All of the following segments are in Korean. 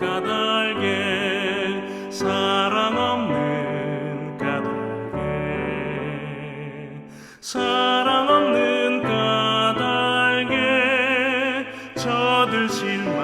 까닭에 사랑 없는 까닭에 사랑 없는 까닭에 저들 실망하도다.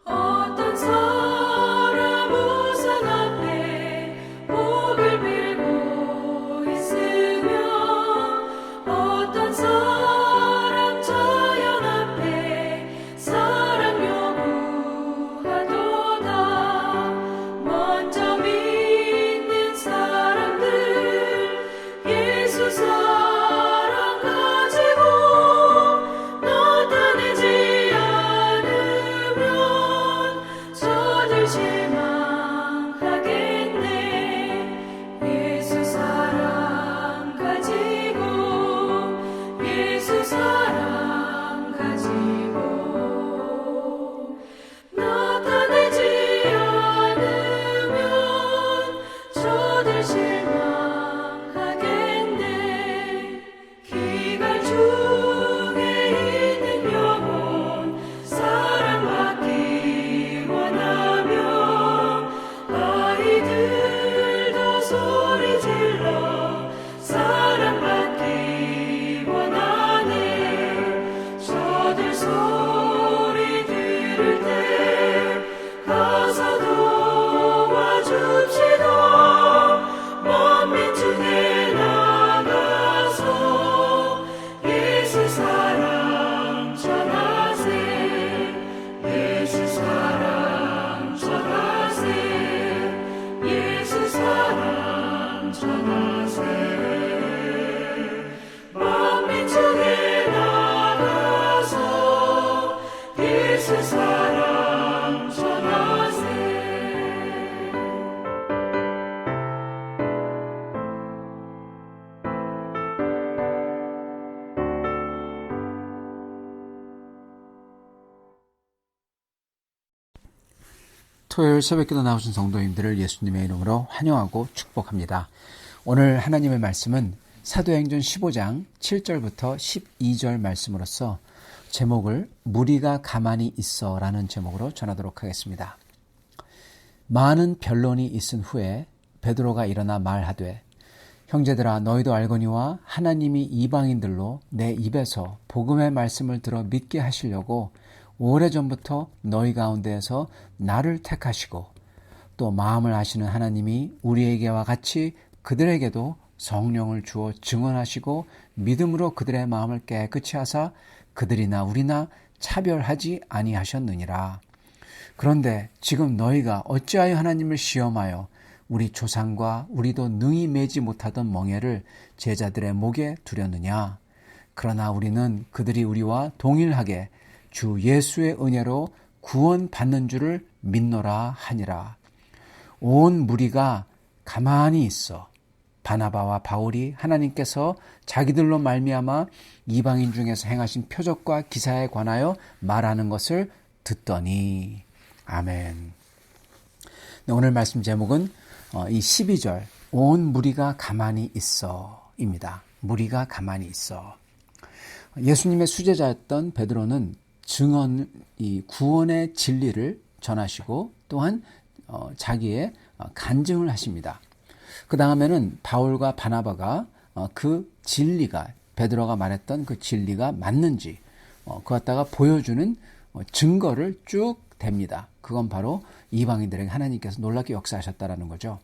어떤 사람 우상 앞에 목을 빌고 있으며 어떤 사람 자연 앞에 사랑 요구하도다. 먼저 믿는 사람들 예수 사랑 가지고 나타내지 않으면 저들 실망하겠네. 예수 사랑 가지고 예수 사랑 가지고 나타내지 않으면 저들 실망하겠네. 기갈 중에 있는 영혼 사랑받기 원하며 아이들도 소리 질러 사랑받기 원하네. 저들 소리 들을 때 가서 도와줍시다. 먼 민중에 나가서 예수 사랑 전하세. 예수 사랑 전하세. 예수 사랑 전하세. 먼 민중에 나가서 예수 사랑 전하세. 토요일 새벽기도 나오신 성도님들을 예수님의 이름으로 환영하고 축복합니다. 오늘 하나님의 말씀은 사도행전 15장 7절부터 12절 말씀으로서 제목을 무리가 가만히 있어 라는 제목으로 전하도록 하겠습니다. 많은 변론이 있은 후에 베드로가 일어나 말하되 형제들아 너희도 알거니와 하나님이 이방인들로 내 입에서 복음의 말씀을 들어 믿게 하시려고 오래전부터 너희 가운데에서 나를 택하시고 또 마음을 아시는 하나님이 우리에게와 같이 그들에게도 성령을 주어 증언하시고 믿음으로 그들의 마음을 깨끗이 하사 그들이나 우리나 차별하지 아니하셨느니라. 그런데 지금 너희가 어찌하여 하나님을 시험하여 우리 조상과 우리도 능히 매지 못하던 멍에를 제자들의 목에 두렸느냐. 그러나 우리는 그들이 우리와 동일하게 주 예수의 은혜로 구원받는 줄을 믿노라 하니라. 온 무리가 가만히 있어 바나바와 바울이 하나님께서 자기들로 말미암아 이방인 중에서 행하신 표적과 기사에 관하여 말하는 것을 듣더니. 아멘. 네, 오늘 말씀 제목은 이 12절 온 무리가 가만히 있어 입니다. 무리가 가만히 있어. 예수님의 수제자였던 베드로는 이 구원의 진리를 전하시고 또한 자기의 간증을 하십니다. 그 다음에는 바울과 바나바가 그 진리가 베드로가 말했던 그 진리가 맞는지 그거 갖다가 보여주는 증거를 쭉 댑니다. 그건 바로 이방인들에게 하나님께서 놀랍게 역사하셨다라는 거죠.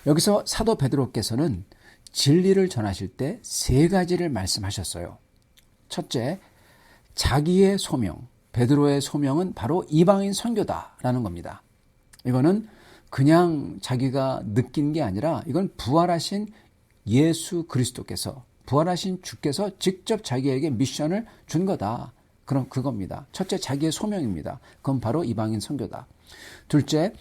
여기서 사도 베드로께서는 진리를 전하실 때 세 가지를 말씀하셨어요. 첫째, 자기의 소명, 베드로의 소명은 바로 이방인 선교다라는 겁니다. 이거는 그냥 자기가 느낀 게 아니라 이건 부활하신 예수 그리스도께서, 부활하신 주께서 직접 자기에게 미션을 준 거다. 그럼 그겁니다. 첫째, 자기의 소명입니다. 그건 바로 이방인 선교다. 둘째,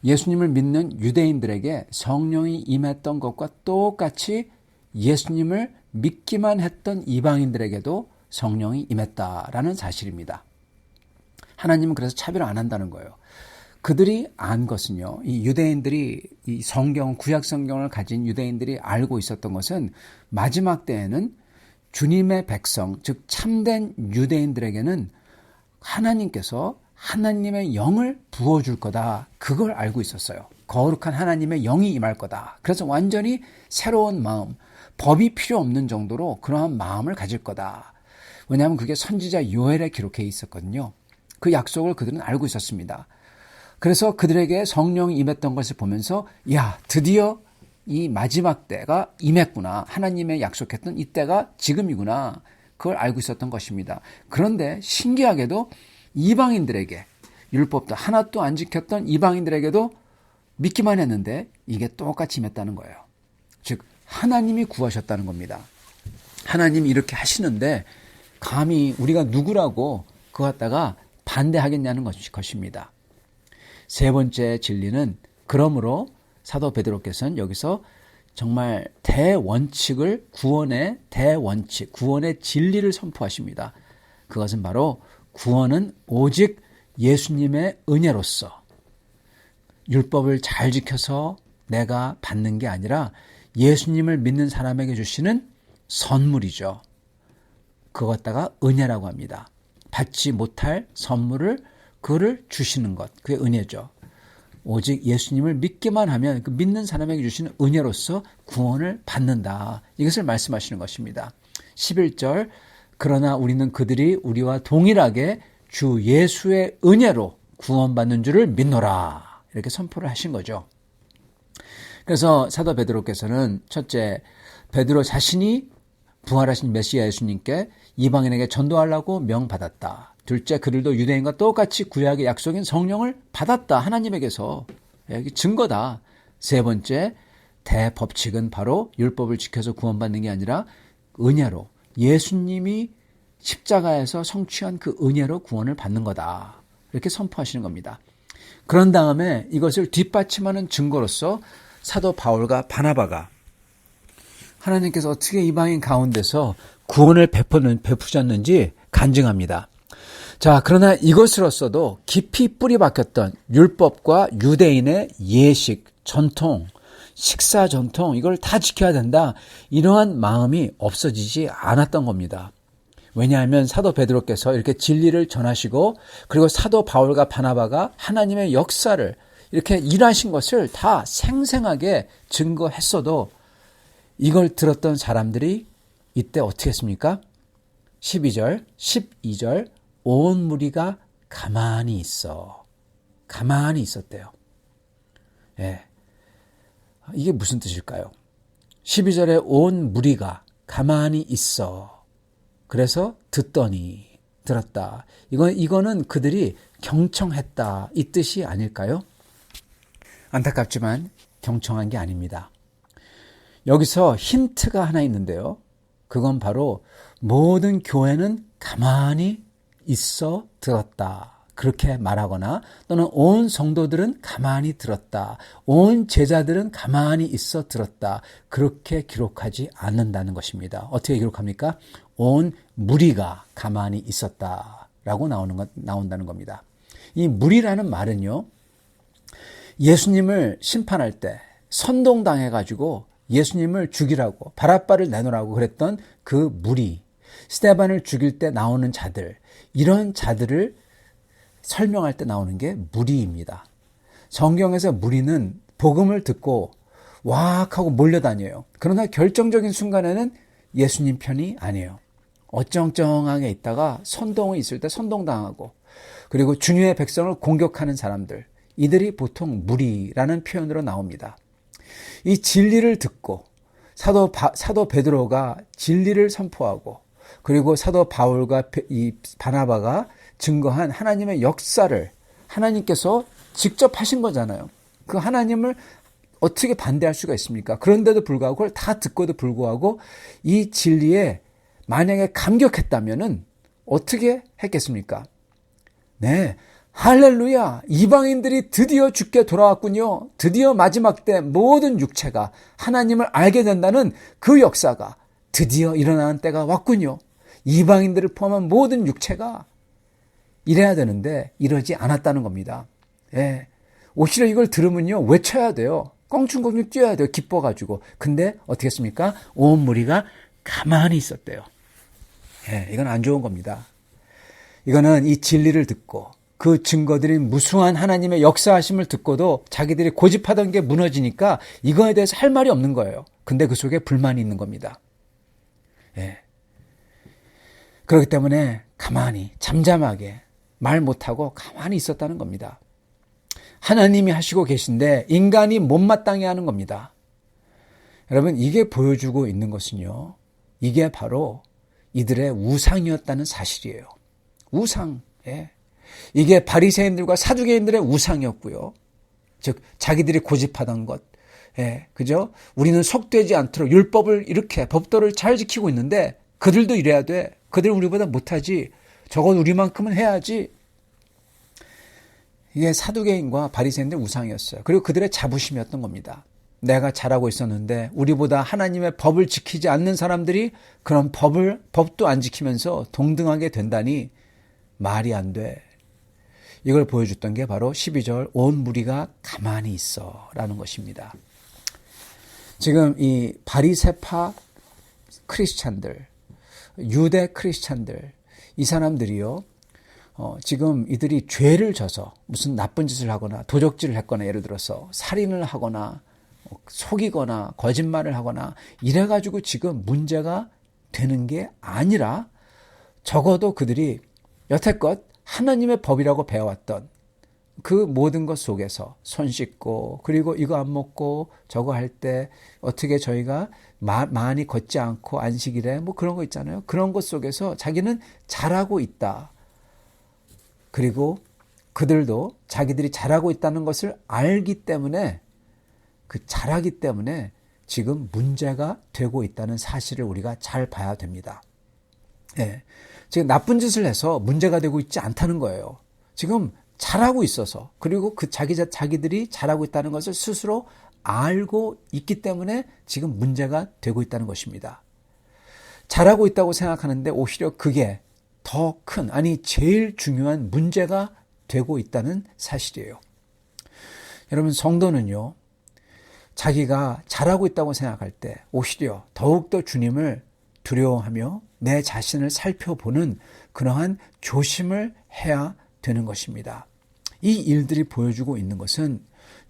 예수님을 믿는 유대인들에게 성령이 임했던 것과 똑같이 예수님을 믿기만 했던 이방인들에게도 성령이 임했다라는 사실입니다. 하나님은 그래서 차별을 안 한다는 거예요. 그들이 안 것은요, 이 유대인들이 이 구약 성경을 가진 유대인들이 알고 있었던 것은 마지막 때에는 주님의 백성, 즉 참된 유대인들에게는 하나님께서 하나님의 영을 부어줄 거다. 그걸 알고 있었어요. 거룩한 하나님의 영이 임할 거다. 그래서 완전히 새로운 마음, 법이 필요 없는 정도로 그러한 마음을 가질 거다. 왜냐하면 그게 선지자 요엘에 기록해 있었거든요. 그 약속을 그들은 알고 있었습니다. 그래서 그들에게 성령이 임했던 것을 보면서 야, 드디어 이 마지막 때가 임했구나. 하나님의 약속했던 이때가 지금이구나. 그걸 알고 있었던 것입니다. 그런데 신기하게도 이방인들에게, 율법도 하나도 안 지켰던 이방인들에게도 믿기만 했는데 이게 똑같이 임했다는 거예요. 즉 하나님이 구하셨다는 겁니다. 하나님이 이렇게 하시는데 감히 우리가 누구라고 그거 갖다가 반대하겠냐는 것입니다. 세 번째 진리는, 그러므로 사도 베드로께서는 여기서 정말 대원칙을, 구원의 대원칙, 구원의 진리를 선포하십니다. 그것은 바로 구원은 오직 예수님의 은혜로서 율법을 잘 지켜서 내가 받는 게 아니라 예수님을 믿는 사람에게 주시는 선물이죠. 그것 갖다가 은혜라고 합니다. 받지 못할 선물을 그를 주시는 것, 그게 은혜죠. 오직 예수님을 믿기만 하면 그 믿는 사람에게 주시는 은혜로서 구원을 받는다. 이것을 말씀하시는 것입니다. 11절, 그러나 우리는 그들이 우리와 동일하게 주 예수의 은혜로 구원받는 줄을 믿노라. 이렇게 선포를 하신 거죠. 그래서 사도 베드로께서는 첫째, 베드로 자신이 부활하신 메시아 예수님께 이방인에게 전도하려고 명받았다. 둘째, 그들도 유대인과 똑같이 구약의 약속인 성령을 받았다. 하나님에게서. 여기 증거다. 세 번째, 대법칙은 바로 율법을 지켜서 구원받는 게 아니라 은혜로, 예수님이 십자가에서 성취한 그 은혜로 구원을 받는 거다. 이렇게 선포하시는 겁니다. 그런 다음에 이것을 뒷받침하는 증거로서 사도 바울과 바나바가 하나님께서 어떻게 이방인 가운데서 구원을 베푸셨는지 간증합니다. 자, 그러나 이것으로서도 깊이 뿌리 박혔던 율법과 유대인의 예식, 전통, 식사 전통, 이걸 다 지켜야 된다. 이러한 마음이 없어지지 않았던 겁니다. 왜냐하면 사도 베드로께서 이렇게 진리를 전하시고, 그리고 사도 바울과 바나바가 하나님의 역사를 이렇게 일하신 것을 다 생생하게 증거했어도 이걸 들었던 사람들이 이때 어떻게 했습니까? 12절, 온 무리가 가만히 있었대요. 예. 이게 무슨 뜻일까요? 12절에 온 무리가 가만히 있어. 그래서 들었다. 이거는 그들이 경청했다. 이 뜻이 아닐까요? 안타깝지만 경청한 게 아닙니다. 여기서 힌트가 하나 있는데요. 그건 바로 모든 교회는 가만히 있어 들었다. 그렇게 말하거나 또는 온 성도들은 가만히 들었다. 온 제자들은 가만히 있어 들었다. 그렇게 기록하지 않는다는 것입니다. 어떻게 기록합니까? 온 무리가 가만히 있었다라고 나온다는 겁니다. 이 무리라는 말은요, 예수님을 심판할 때 선동당해가지고 예수님을 죽이라고, 바라바를 내놓으라고 그랬던 그 무리, 스데반을 죽일 때 나오는 자들, 이런 자들을 설명할 때 나오는 게 무리입니다. 성경에서 무리는 복음을 듣고 와악 하고 몰려다녀요. 그러나 결정적인 순간에는 예수님 편이 아니에요. 어쩡쩡하게 있다가 선동이 있을 때 선동당하고, 그리고 주님의 백성을 공격하는 사람들, 이들이 보통 무리라는 표현으로 나옵니다. 이 진리를 듣고 사도 베드로가 진리를 선포하고, 그리고 사도 바울과 이 바나바가 증거한 하나님의 역사를 하나님께서 직접 하신 거잖아요. 그 하나님을 어떻게 반대할 수가 있습니까? 그런데도 불구하고, 그걸 다 듣고도 불구하고 이 진리에 만약에 감격했다면은 어떻게 했겠습니까? 네, 할렐루야! 이방인들이 드디어 주께 돌아왔군요. 드디어 마지막 때 모든 육체가 하나님을 알게 된다는 그 역사가 드디어 일어나는 때가 왔군요. 이방인들을 포함한 모든 육체가 이래야 되는데 이러지 않았다는 겁니다. 예. 오히려 이걸 들으면요, 외쳐야 돼요. 껑충껑충 뛰어야 돼요. 기뻐가지고. 근데 어떻게 했습니까? 온 무리가 가만히 있었대요. 예, 이건 안 좋은 겁니다. 이거는 이 진리를 듣고 그 증거들이 무수한 하나님의 역사하심을 듣고도 자기들이 고집하던 게 무너지니까 이거에 대해서 할 말이 없는 거예요. 근데 그 속에 불만이 있는 겁니다. 예. 그렇기 때문에 가만히 잠잠하게 말 못하고 가만히 있었다는 겁니다. 하나님이 하시고 계신데 인간이 못마땅해 하는 겁니다. 여러분, 이게 보여주고 있는 것은요, 이게 바로 이들의 우상이었다는 사실이에요. 우상. 예. 이게 바리새인들과 사두개인들의 우상이었고요. 즉 자기들이 고집하던 것. 예. 그죠? 우리는 속되지 않도록 율법을 이렇게 법도를 잘 지키고 있는데 그들도 이래야 돼. 그들은 우리보다 못하지. 저건 우리만큼은 해야지. 이게 사두개인과 바리새인들의 우상이었어요. 그리고 그들의 자부심이었던 겁니다. 내가 잘하고 있었는데 우리보다 하나님의 법을 지키지 않는 사람들이 그런 법도 안 지키면서 동등하게 된다니 말이 안 돼. 이걸 보여줬던 게 바로 12절 온 무리가 가만히 있어 라는 것입니다. 지금 이 바리새파 크리스찬들, 유대 크리스찬들, 이 사람들이요, 지금 이들이 죄를 져서 무슨 나쁜 짓을 하거나 도적질을 했거나 예를 들어서 살인을 하거나 속이거나 거짓말을 하거나 이래가지고 지금 문제가 되는 게 아니라 적어도 그들이 여태껏 하나님의 법이라고 배워왔던 그 모든 것 속에서 손 씻고 그리고 이거 안 먹고 저거 할 때 어떻게 저희가 많이 걷지 않고 안식일에 뭐 그런 거 있잖아요. 그런 것 속에서 자기는 잘하고 있다. 그리고 그들도 자기들이 잘하고 있다는 것을 알기 때문에 그 잘하기 때문에 지금 문제가 되고 있다는 사실을 우리가 잘 봐야 됩니다. 예. 지금 나쁜 짓을 해서 문제가 되고 있지 않다는 거예요. 지금 잘하고 있어서 그리고 그 자기들이 잘하고 있다는 것을 스스로 알고 있기 때문에 지금 문제가 되고 있다는 것입니다. 잘하고 있다고 생각하는데 오히려 그게 더 큰, 아니 제일 중요한 문제가 되고 있다는 사실이에요. 여러분, 성도는요, 자기가 잘하고 있다고 생각할 때 오히려 더욱더 주님을 두려워하며 내 자신을 살펴보는 그러한 조심을 해야 되는 것입니다. 이 일들이 보여주고 있는 것은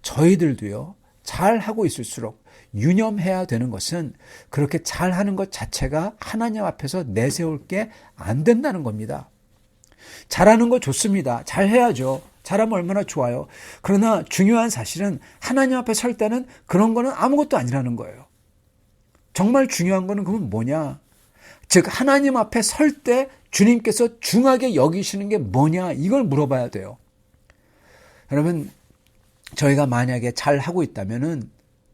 저희들도요, 잘하고 있을수록 유념해야 되는 것은 그렇게 잘하는 것 자체가 하나님 앞에서 내세울 게 안 된다는 겁니다. 잘하는 거 좋습니다. 잘해야죠. 잘하면 얼마나 좋아요. 그러나 중요한 사실은 하나님 앞에 설 때는 그런 거는 아무것도 아니라는 거예요. 정말 중요한 거는 그러면 뭐냐? 즉 하나님 앞에 설 때 주님께서 중하게 여기시는 게 뭐냐? 이걸 물어봐야 돼요. 여러분, 저희가 만약에 잘하고 있다면은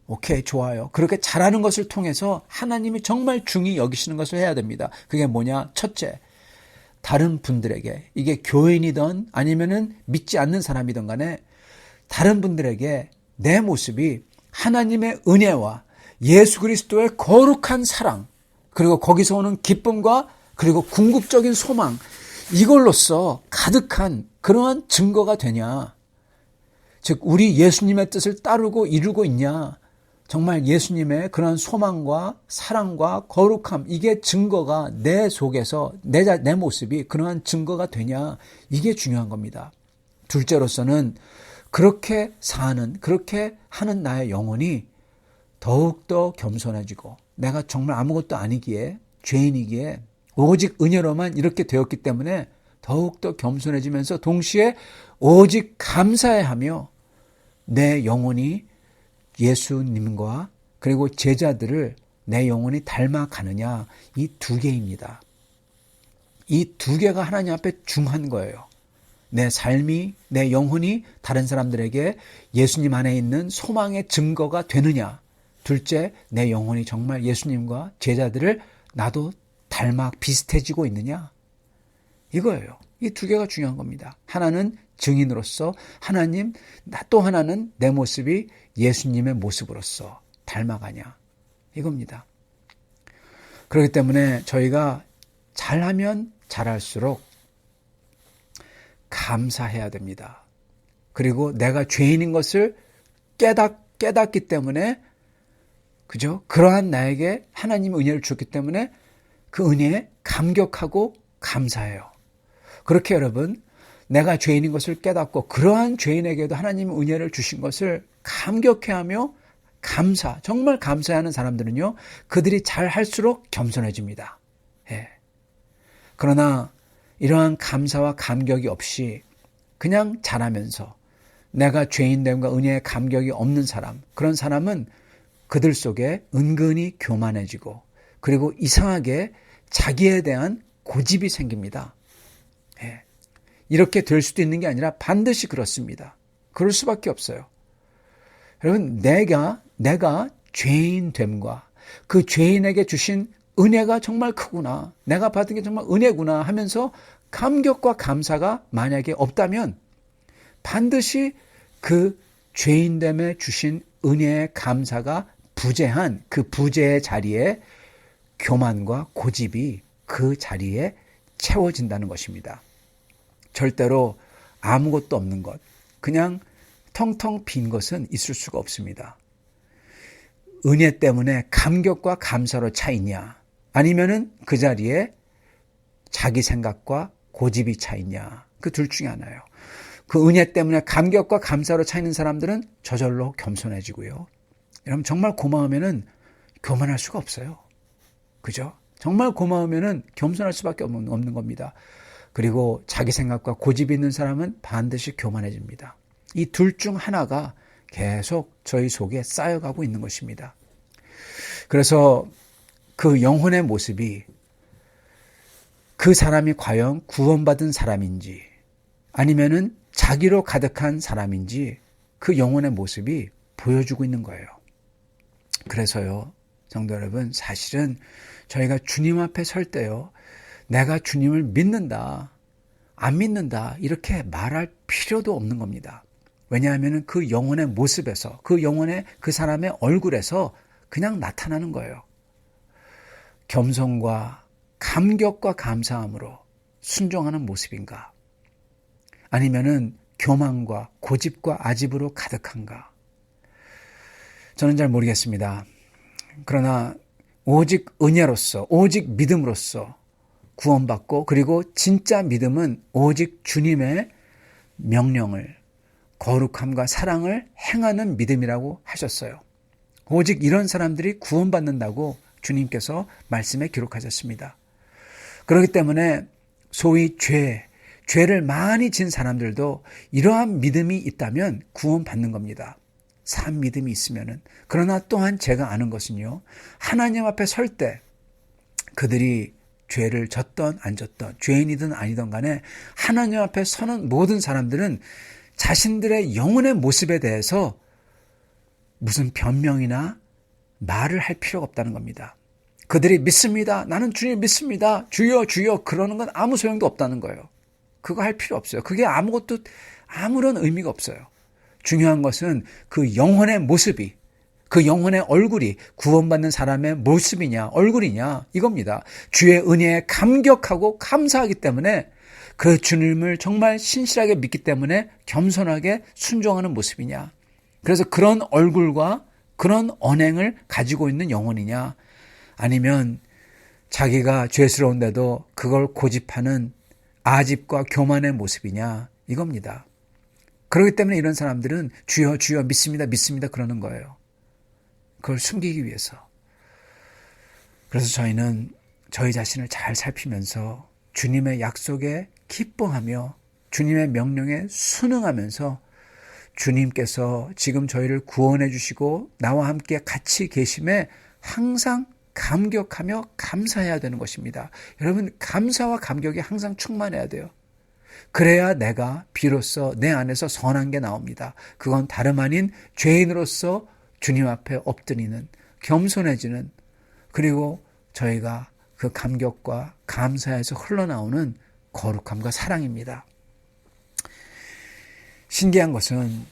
오케이, 좋아요. 그렇게 잘하는 것을 통해서 하나님이 정말 중히 여기시는 것을 해야 됩니다. 그게 뭐냐? 첫째, 다른 분들에게, 이게 교인이든 아니면은 믿지 않는 사람이든 간에 다른 분들에게 내 모습이 하나님의 은혜와 예수 그리스도의 거룩한 사랑, 그리고 거기서 오는 기쁨과 그리고 궁극적인 소망, 이걸로써 가득한 그러한 증거가 되냐? 즉 우리 예수님의 뜻을 따르고 이루고 있냐? 정말 예수님의 그런 소망과 사랑과 거룩함, 이게 증거가 내 속에서 내 모습이 그러한 증거가 되냐? 이게 중요한 겁니다. 둘째로서는 그렇게 사는, 그렇게 하는 나의 영혼이 더욱더 겸손해지고 내가 정말 아무것도 아니기에, 죄인이기에 오직 은혜로만 이렇게 되었기 때문에 더욱더 겸손해지면서 동시에 오직 감사해하며 내 영혼이 예수님과 그리고 제자들을 내 영혼이 닮아가느냐, 이 두 개입니다. 이 두 개가 하나님 앞에 중한 거예요. 내 삶이, 내 영혼이 다른 사람들에게 예수님 안에 있는 소망의 증거가 되느냐, 둘째, 내 영혼이 정말 예수님과 제자들을 나도 닮아 비슷해지고 있느냐, 이거예요. 이 두 개가 중요한 겁니다. 하나는 증인으로서, 하나님, 또 하나는 내 모습이 예수님의 모습으로서 닮아가냐, 이겁니다. 그렇기 때문에 저희가 잘하면 잘할수록 감사해야 됩니다. 그리고 내가 죄인인 것을 깨닫기 때문에, 그죠? 그러한 나에게 하나님의 은혜를 주었기 때문에 그 은혜에 감격하고 감사해요. 그렇게 여러분, 내가 죄인인 것을 깨닫고 그러한 죄인에게도 하나님의 은혜를 주신 것을 감격해하며 정말 감사하는 사람들은요, 그들이 잘할수록 겸손해집니다. 예. 그러나 이러한 감사와 감격이 없이 그냥 잘하면서 내가 죄인됨과 은혜의 감격이 없는 사람, 그런 사람은 그들 속에 은근히 교만해지고, 그리고 이상하게 자기에 대한 고집이 생깁니다. 예. 이렇게 될 수도 있는 게 아니라 반드시 그렇습니다. 그럴 수밖에 없어요. 여러분, 내가 죄인됨과 그 죄인에게 주신 은혜가 정말 크구나, 내가 받은 게 정말 은혜구나 하면서 감격과 감사가 만약에 없다면 반드시 그 죄인됨에 주신 은혜의 감사가 부재한 그 부재의 자리에 교만과 고집이 그 자리에 채워진다는 것입니다. 절대로 아무것도 없는 것, 그냥 텅텅 빈 것은 있을 수가 없습니다. 은혜 때문에 감격과 감사로 차 있냐, 아니면은 그 자리에 자기 생각과 고집이 차 있냐, 그 둘 중에 하나예요. 그 은혜 때문에 감격과 감사로 차 있는 사람들은 저절로 겸손해지고요. 여러분, 정말 고마우면은 교만할 수가 없어요. 그죠? 정말 고마우면은 겸손할 수밖에 없는 겁니다. 그리고 자기 생각과 고집이 있는 사람은 반드시 교만해집니다. 이 둘 중 하나가 계속 저희 속에 쌓여가고 있는 것입니다. 그래서 그 영혼의 모습이 그 사람이 과연 구원받은 사람인지 아니면은 자기로 가득한 사람인지 그 영혼의 모습이 보여주고 있는 거예요. 그래서요, 성도 여러분, 사실은 저희가 주님 앞에 설 때요, 내가 주님을 믿는다, 안 믿는다 이렇게 말할 필요도 없는 겁니다. 왜냐하면 그 영혼의 모습에서, 그 사람의 얼굴에서 그냥 나타나는 거예요. 겸손과 감격과 감사함으로 순종하는 모습인가? 아니면은 교만과 고집과 아집으로 가득한가? 저는 잘 모르겠습니다. 그러나 오직 은혜로서, 오직 믿음으로써 구원받고, 그리고 진짜 믿음은 오직 주님의 명령을, 거룩함과 사랑을 행하는 믿음이라고 하셨어요. 오직 이런 사람들이 구원받는다고 주님께서 말씀에 기록하셨습니다. 그렇기 때문에 소위 죄를 많이 진 사람들도 이러한 믿음이 있다면 구원받는 겁니다. 산 믿음이 있으면은. 그러나 또한 제가 아는 것은요, 하나님 앞에 설 때 그들이 죄를 졌던 안 졌던, 죄인이든 아니든 간에 하나님 앞에 서는 모든 사람들은 자신들의 영혼의 모습에 대해서 무슨 변명이나 말을 할 필요가 없다는 겁니다. 그들이 믿습니다, 나는 주님 믿습니다, 주여 주여 그러는 건 아무 소용도 없다는 거예요. 그거 할 필요 없어요. 그게 아무런 의미가 없어요. 중요한 것은 그 영혼의 모습이, 그 영혼의 얼굴이 구원받는 사람의 모습이냐 얼굴이냐 이겁니다. 주의 은혜에 감격하고 감사하기 때문에, 그 주님을 정말 신실하게 믿기 때문에 겸손하게 순종하는 모습이냐, 그래서 그런 얼굴과 그런 언행을 가지고 있는 영혼이냐, 아니면 자기가 죄스러운데도 그걸 고집하는 아집과 교만의 모습이냐 이겁니다. 그렇기 때문에 이런 사람들은 주여 주여 믿습니다 믿습니다 그러는 거예요. 그걸 숨기기 위해서. 그래서 저희는 저희 자신을 잘 살피면서 주님의 약속에 기뻐하며 주님의 명령에 순응하면서 주님께서 지금 저희를 구원해 주시고 나와 함께 같이 계심에 항상 감격하며 감사해야 되는 것입니다. 여러분, 감사와 감격이 항상 충만해야 돼요. 그래야 내가 비로소 내 안에서 선한 게 나옵니다. 그건 다름 아닌 죄인으로서 주님 앞에 엎드리는, 겸손해지는, 그리고 저희가 그 감격과 감사에서 흘러나오는 거룩함과 사랑입니다. 신기한 것은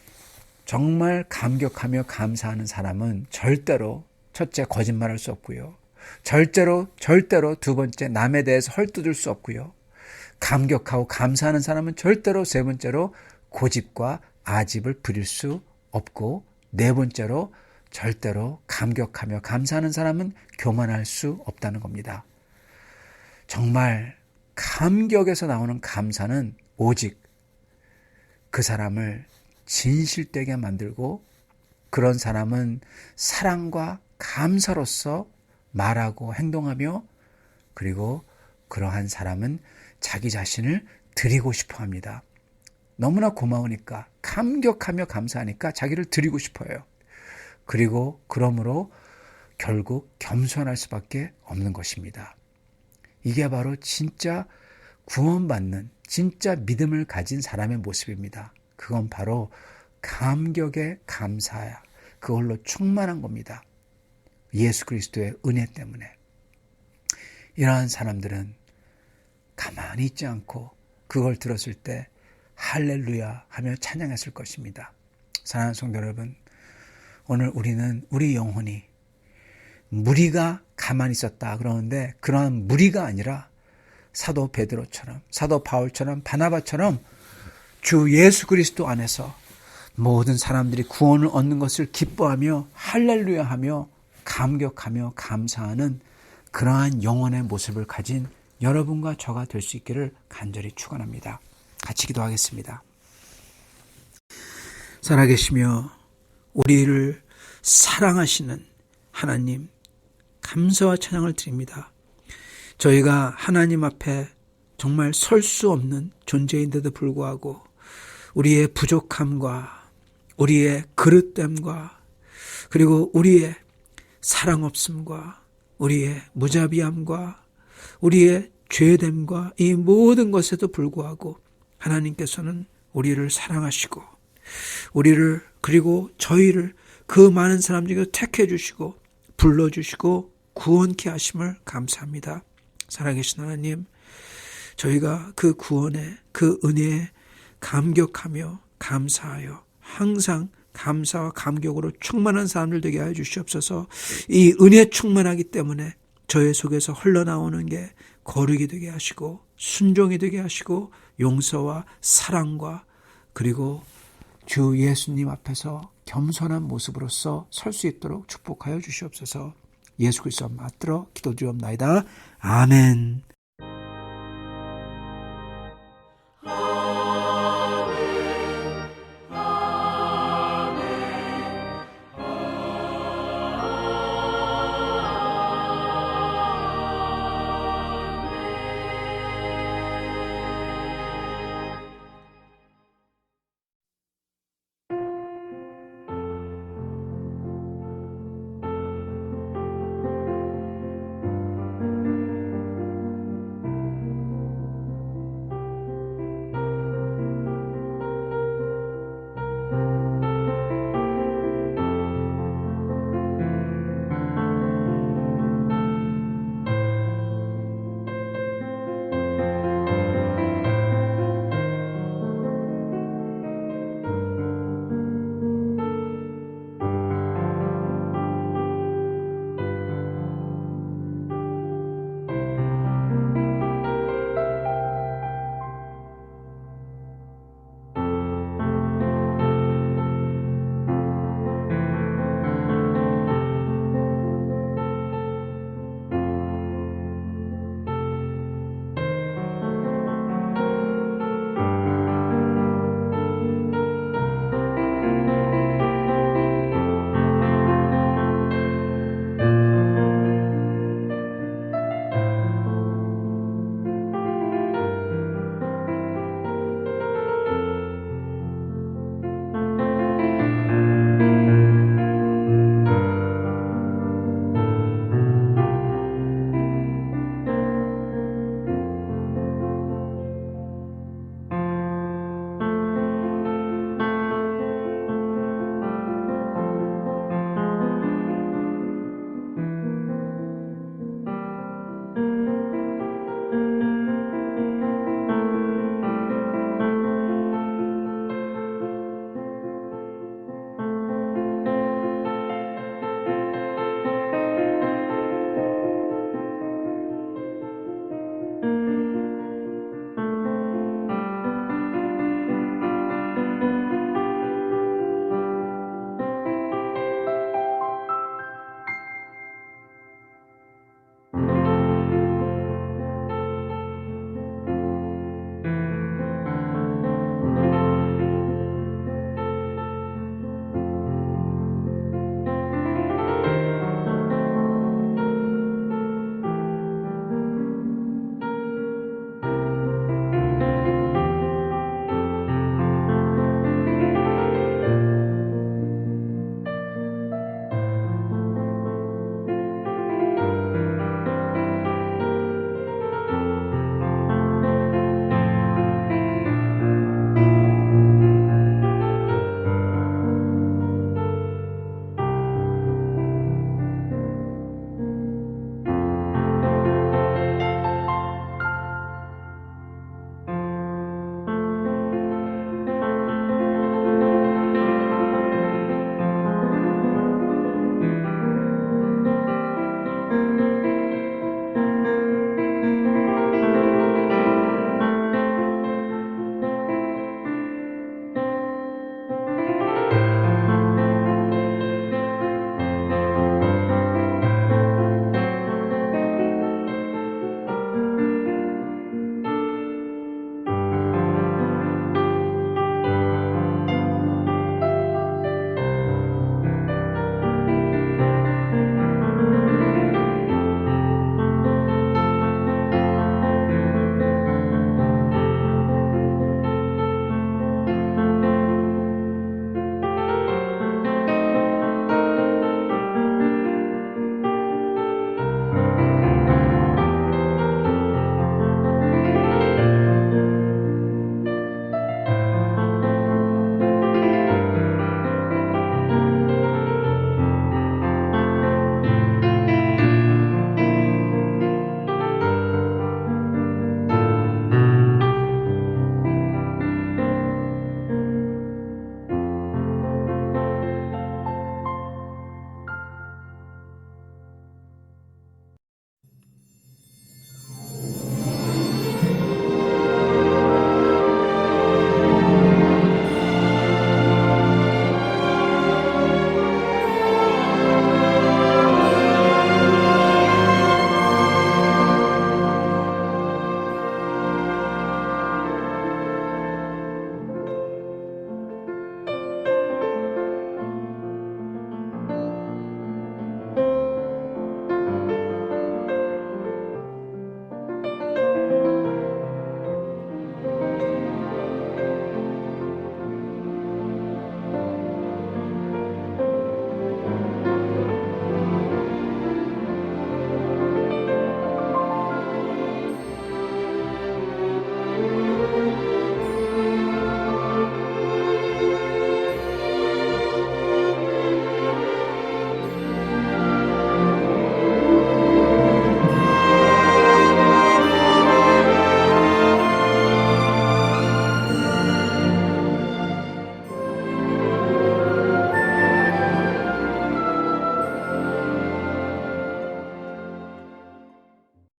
정말 감격하며 감사하는 사람은 절대로 첫째 거짓말할 수 없고요. 절대로 두 번째 남에 대해서 헐뜯을 수 없고요. 감격하고 감사하는 사람은 절대로 세 번째로 고집과 아집을 부릴 수 없고, 네 번째로 절대로 감격하며 감사하는 사람은 교만할 수 없다는 겁니다. 정말 감격에서 나오는 감사는 오직 그 사람을 진실되게 만들고, 그런 사람은 사랑과 감사로서 말하고 행동하며, 그리고 그러한 사람은 자기 자신을 드리고 싶어 합니다. 너무나 고마우니까, 감격하며 감사하니까 자기를 드리고 싶어요. 그리고 그러므로 결국 겸손할 수밖에 없는 것입니다. 이게 바로 진짜 구원받는, 진짜 믿음을 가진 사람의 모습입니다. 그건 바로 감격의 감사야. 그걸로 충만한 겁니다. 예수 그리스도의 은혜 때문에. 이러한 사람들은 가만히 있지 않고 그걸 들었을 때 할렐루야 하며 찬양했을 것입니다. 사랑하는 성도 여러분, 오늘 우리는 우리 영혼이 무리가 가만히 있었다 그러는데, 그러한 무리가 아니라 사도 베드로처럼, 사도 바울처럼, 바나바처럼 주 예수 그리스도 안에서 모든 사람들이 구원을 얻는 것을 기뻐하며 할렐루야 하며 감격하며 감사하는 그러한 영혼의 모습을 가진 여러분과 저가 될 수 있기를 간절히 축원합니다. 같이 기도하겠습니다. 살아계시며 우리를 사랑하시는 하나님, 감사와 찬양을 드립니다. 저희가 하나님 앞에 정말 설 수 없는 존재인데도 불구하고 우리의 부족함과 우리의 그릇됨과 그리고 우리의 사랑 없음과 우리의 무자비함과 우리의 죄됨과 이 모든 것에도 불구하고 하나님께서는 우리를 사랑하시고 우리를, 그리고 저희를 그 많은 사람 중에 택해 주시고 불러주시고 구원케 하심을 감사합니다. 살아계신 하나님, 저희가 그 구원에, 그 은혜에 감격하며 감사하여 항상 감사와 감격으로 충만한 사람들 되게 하여 주시옵소서. 이 은혜 충만하기 때문에 저의 속에서 흘러나오는 게 거룩이 되게 하시고 순종이 되게 하시고 용서와 사랑과 그리고 주 예수님 앞에서 겸손한 모습으로서 설 수 있도록 축복하여 주시옵소서. 예수 그리스도 맞들어 기도드리옵나이다. 아멘.